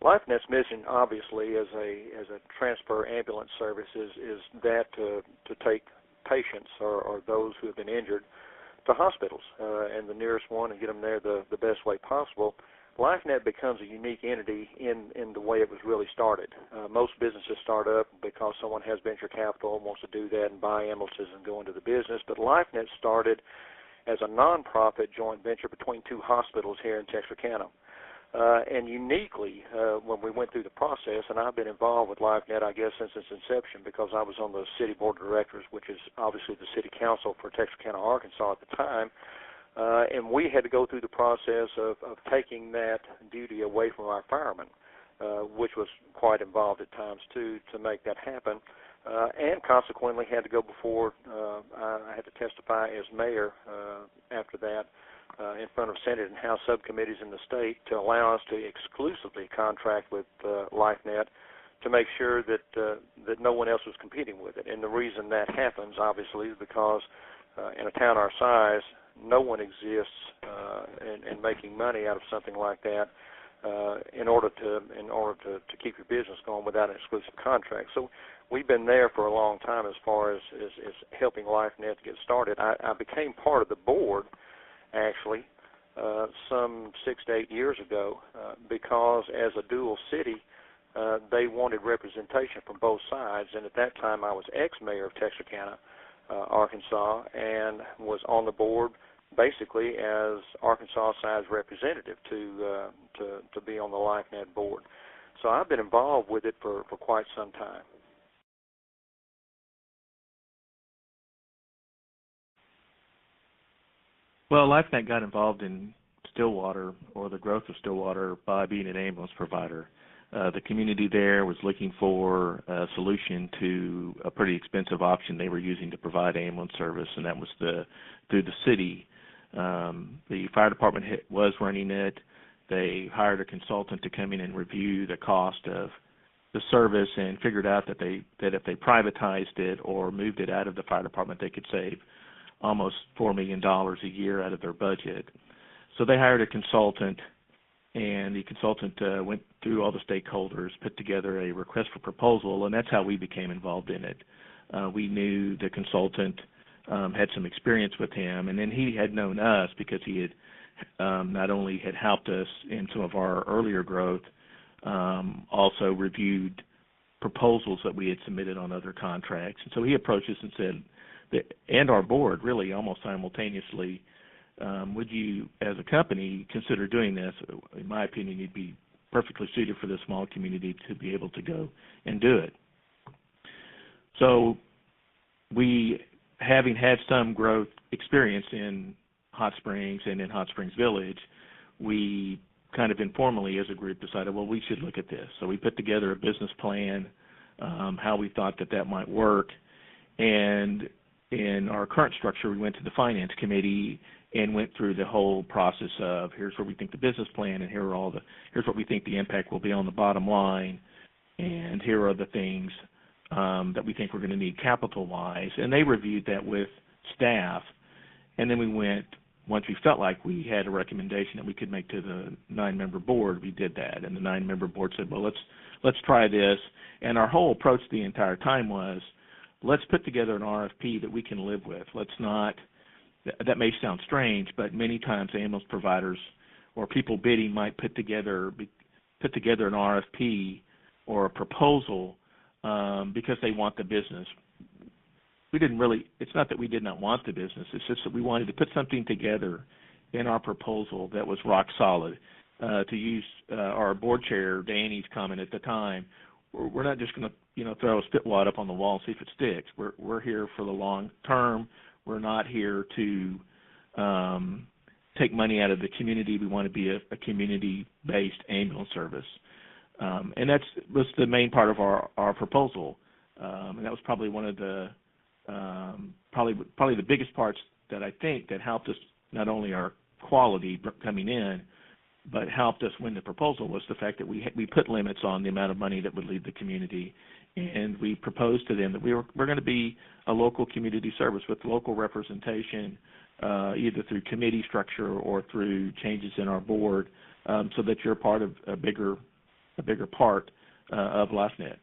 LifeNet's mission, obviously, as a transfer ambulance service, is that to take patients or those who have been injured to hospitals and the nearest one and get them there the best way possible. LifeNet becomes a unique entity in the way it was really started. Most businesses start up because someone has venture capital and wants to do that and buy ambulances and go into the business, but LifeNet started as a nonprofit joint venture between two hospitals here in Texarkana. And uniquely, when we went through the process, and I've been involved with LifeNet, I guess, since its inception because I was on the city board of directors, which is obviously the city council for Texarkana, Arkansas at the time, and we had to go through the process of taking that duty away from our firemen, which was quite involved at times, too, to make that happen, and consequently had to go before, I had to testify as mayor after that, in front of Senate and House subcommittees in the state to allow us to exclusively contract with LifeNet to make sure that no one else was competing with it. And the reason that happens, obviously, is because in a town our size, no one exists in making money out of something like that in order to keep your business going without an exclusive contract. So we've been there for a long time as far as helping LifeNet get started. I became part of the board actually some 6 to 8 years ago because as a dual city they wanted representation from both sides, and at that time I was ex-mayor of Texarkana, Arkansas, and was on the board basically as Arkansas side's representative to be on the LifeNet board. So I've been involved with it for quite some time. Well, LifeNet got involved in Stillwater, or the growth of Stillwater, by being an ambulance provider. The community there was looking for a solution to a pretty expensive option they were using to provide ambulance service, and that was through the city. The fire department was running it. They hired a consultant to come in and review the cost of the service and figured out that if they privatized it or moved it out of the fire department, they could save almost $4 million a year out of their budget. So they hired a consultant, and the consultant went through all the stakeholders, put together a request for proposal, and that's how we became involved in it. We knew the consultant, had some experience with him, and then he had known us because he had not only had helped us in some of our earlier growth, also reviewed proposals that we had submitted on other contracts. And so he approached us and said, and our board really almost simultaneously, would you as a company consider doing this? In my opinion, you'd be perfectly suited for this small community to be able to go and do it. So we, having had some growth experience in Hot Springs and in Hot Springs Village, we kind of informally as a group decided, well, we should look at this. So we put together a business plan, how we thought that might work, and in our current structure, we went to the finance committee and went through the whole process of here's where we think the business plan, and here's what we think the impact will be on the bottom line, and here are the things that we think we're going to need capital-wise. And they reviewed that with staff, and then we went, once we felt like we had a recommendation that we could make to the 9-member board, we did that. And the 9-member board said, well, let's try this. And our whole approach the entire time was, let's put together an RFP that we can live with. Let's not, that may sound strange, but many times ambulance providers or people bidding might put together an RFP or a proposal because they want the business. We didn't really, it's not that we did not want the business, it's just that we wanted to put something together in our proposal that was rock solid. To use our board chair, Danny's comment at the time, we're not just going to throw a spitwad up on the wall and see if it sticks. We're here for the long term. We're not here to take money out of the community. We want to be a community-based ambulance service. And that was the main part of our proposal. And that was probably one of the probably the biggest parts that I think that helped us, not only our quality coming in, but helped us win the proposal, was the fact that we put limits on the amount of money that would leave the community, and we proposed to them that we're going to be a local community service with local representation, either through committee structure or through changes in our board, so that you're part of a bigger a bigger part of LifeNet.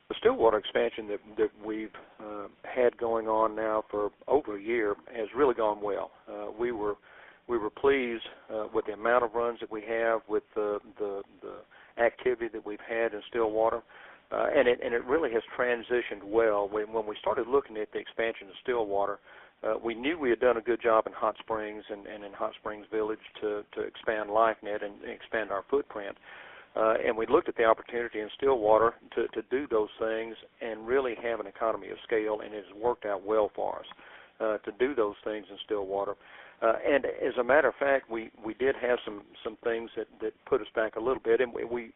The Stillwater expansion that we've had going on now for over a year has really gone well. We were pleased with the amount of runs that we have, with the activity that we've had in Stillwater, and it really has transitioned well. When we started looking at the expansion of Stillwater, we knew we had done a good job in Hot Springs and in Hot Springs Village to expand LifeNet and expand our footprint. And we looked at the opportunity in Stillwater to do those things and really have an economy of scale, and it has worked out well for us to do those things in Stillwater. And as a matter of fact, we did have some things that put us back a little bit, and we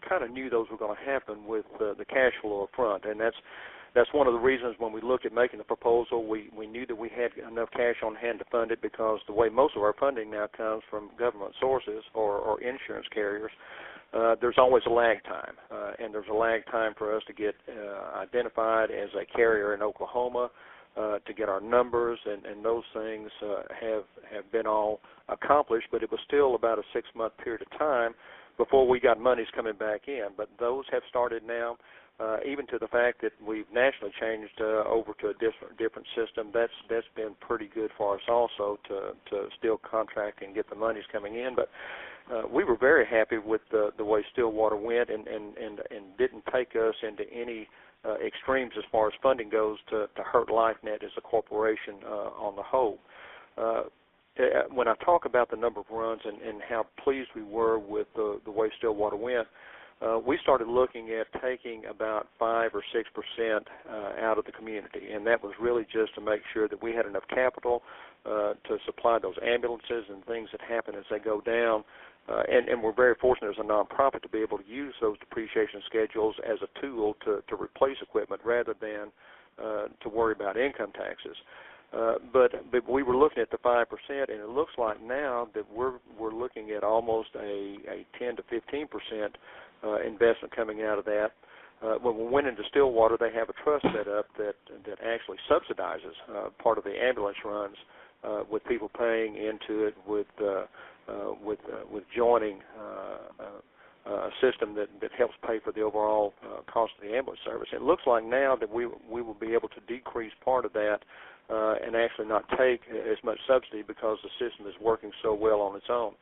kind of knew those were going to happen with the cash flow up front, and that's one of the reasons when we looked at making the proposal, we knew that we had enough cash on hand to fund it, because the way most of our funding now comes from government sources or insurance carriers, there's always a lag time, and there's a lag time for us to get identified as a carrier in Oklahoma, to get our numbers, and those things have been all accomplished, but it was still about a 6-month period of time before we got monies coming back in. But those have started now, even to the fact that we've nationally changed over to a different system. That's been pretty good for us also to still contract and get the monies coming in. But we were very happy with the way Stillwater went, and didn't take us into any extremes as far as funding goes to hurt LifeNet as a corporation on the whole. When I talk about the number of runs and how pleased we were with the way Stillwater went, we started looking at taking about 5 or 6% out of the community, and that was really just to make sure that we had enough capital to supply those ambulances and things that happen as they go down. And we're very fortunate as a nonprofit to be able to use those depreciation schedules as a tool to replace equipment rather than to worry about income taxes. But we were looking at the 5%, and it looks like now that we're looking at almost a 10 to 15% investment coming out of that. When we went into Stillwater, they have a trust set up that actually subsidizes part of the ambulance runs, with people paying into it with joining a system that helps pay for the overall cost of the ambulance service. It looks like now that we will be able to decrease part of that and actually not take as much subsidy, because the system is working so well on its own.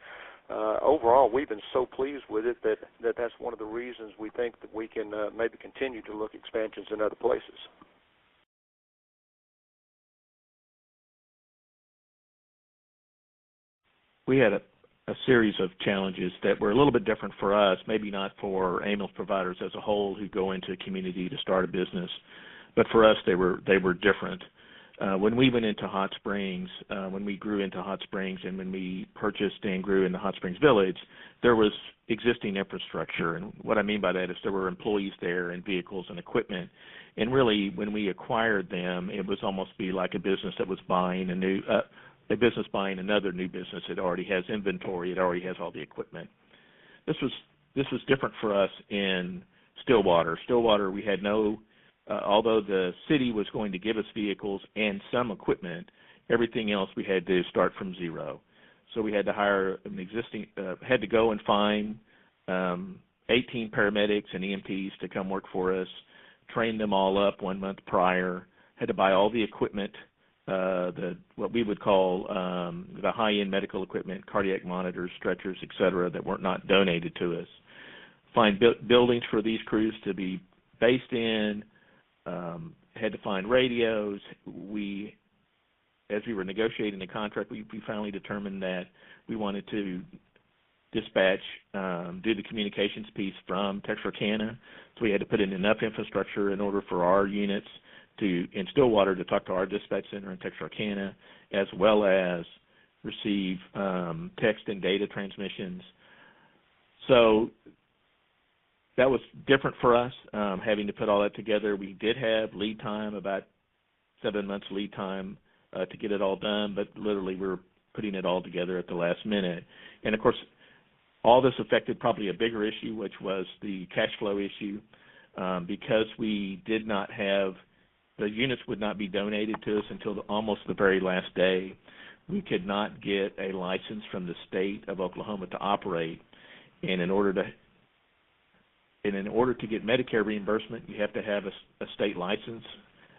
Overall, we've been so pleased with it that's one of the reasons we think that we can maybe continue to look at expansions in other places. We had a series of challenges that were a little bit different for us, maybe not for ambulance providers as a whole who go into a community to start a business, but for us they were different. When we went into Hot Springs, when we grew into Hot Springs, and when we purchased and grew into Hot Springs Village, there was existing infrastructure. And what I mean by that is there were employees there and vehicles and equipment. And really, when we acquired them, it was almost be like a business that was buying a business buying another new business. It already has inventory. It already has all the equipment. This was different for us in Stillwater. Stillwater, we had no, although the city was going to give us vehicles and some equipment, everything else we had to start from zero. So we had to hire had to go and find 18 paramedics and EMTs to come work for us, train them all up 1 month prior, had to buy all the equipment, what we would call the high-end medical equipment, cardiac monitors, stretchers, et cetera, that were not donated to us. Find buildings for these crews to be based in, had to find radios. As we were negotiating the contract, we finally determined that we wanted to dispatch, do the communications piece from Texarkana. So we had to put in enough infrastructure in order for our units in Stillwater to talk to our dispatch center in Texarkana, as well as receive text and data transmissions. So that was different for us, having to put all that together. We did have lead time, about 7 months lead time to get it all done, but literally we were putting it all together at the last minute. And, of course, all this affected probably a bigger issue, which was the cash flow issue, because we did not have the units would not be donated to us until almost the very last day. We could not get a license from the state of Oklahoma to operate, and in order to get Medicare reimbursement, you have to have a state license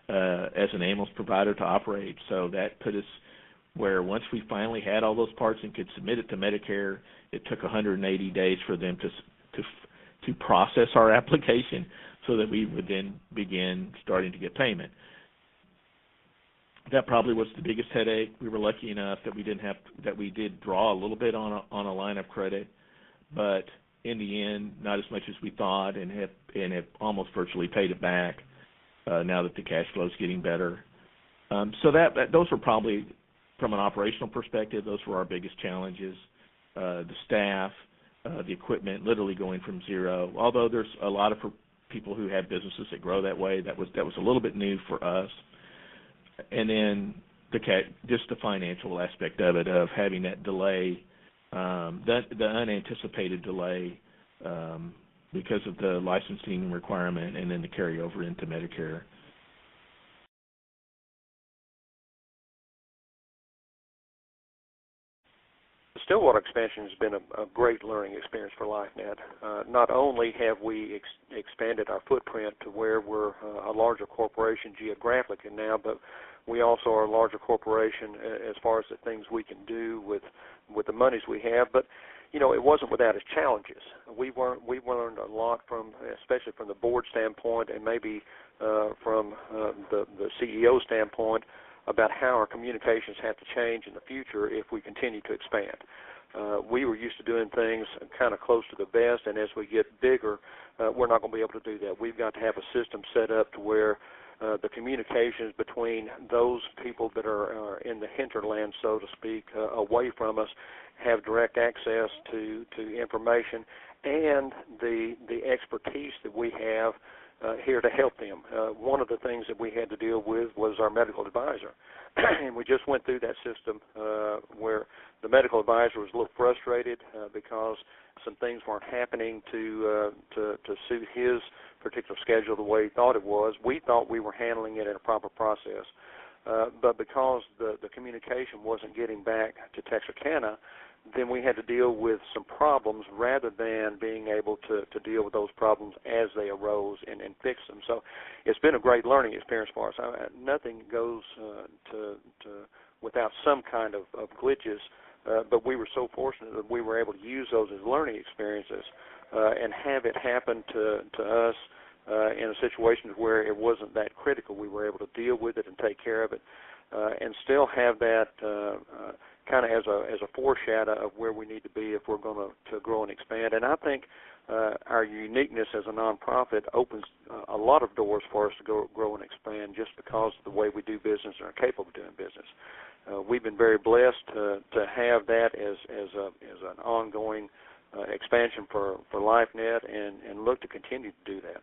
as an ambulance provider to operate. So that put us where once we finally had all those parts and could submit it to Medicare, it took 180 days for them to process our application so that we would then begin starting to get payment. That probably was the biggest headache. We were lucky enough that we did draw a little bit on a line of credit, but in the end, not as much as we thought, and have almost virtually paid it back now that the cash flow is getting better. So those were probably, from an operational perspective, those were our biggest challenges. The staff, the equipment, literally going from zero. Although there's a lot of people who have businesses that grow that way, that was a little bit new for us. And then just the financial aspect of it, of having that delay, the unanticipated delay because of the licensing requirement, and then the carryover into Medicare. The Stillwater expansion has been a great learning experience for LifeNet. Not only have we expanded our footprint to where we're a larger corporation geographically now, but we also are a larger corporation as far as the things we can do with the monies we have. But you know, it wasn't without its challenges. We learned a lot especially from the board standpoint, and maybe from the CEO standpoint, about how our communications have to change in the future if we continue to expand. We were used to doing things kind of close to the vest, and as we get bigger, we're not going to be able to do that. We've got to have a system set up to where the communications between those people that are in the hinterland, so to speak, away from us, have direct access to information and the expertise that we have here to help them. One of the things that we had to deal with was our medical advisor. And we just went through that system where the medical advisor was a little frustrated because some things weren't happening to suit his particular schedule the way he thought it was. We thought we were handling it in a proper process. But because the communication wasn't getting back to Texarkana, then we had to deal with some problems rather than being able to deal with those problems as they arose and fix them. So it's been a great learning experience for us. Nothing goes without some kind of glitches, but we were so fortunate that we were able to use those as learning experiences and have it happen to us in a situation where it wasn't that critical. We were able to deal with it and take care of it and still have that kind of as a foreshadow of where we need to be if we're going to grow and expand. And I think our uniqueness as a nonprofit opens a lot of doors for us to grow and expand just because of the way we do business and are capable of doing business. We've been very blessed to have that as an ongoing expansion for LifeNet and look to continue to do that.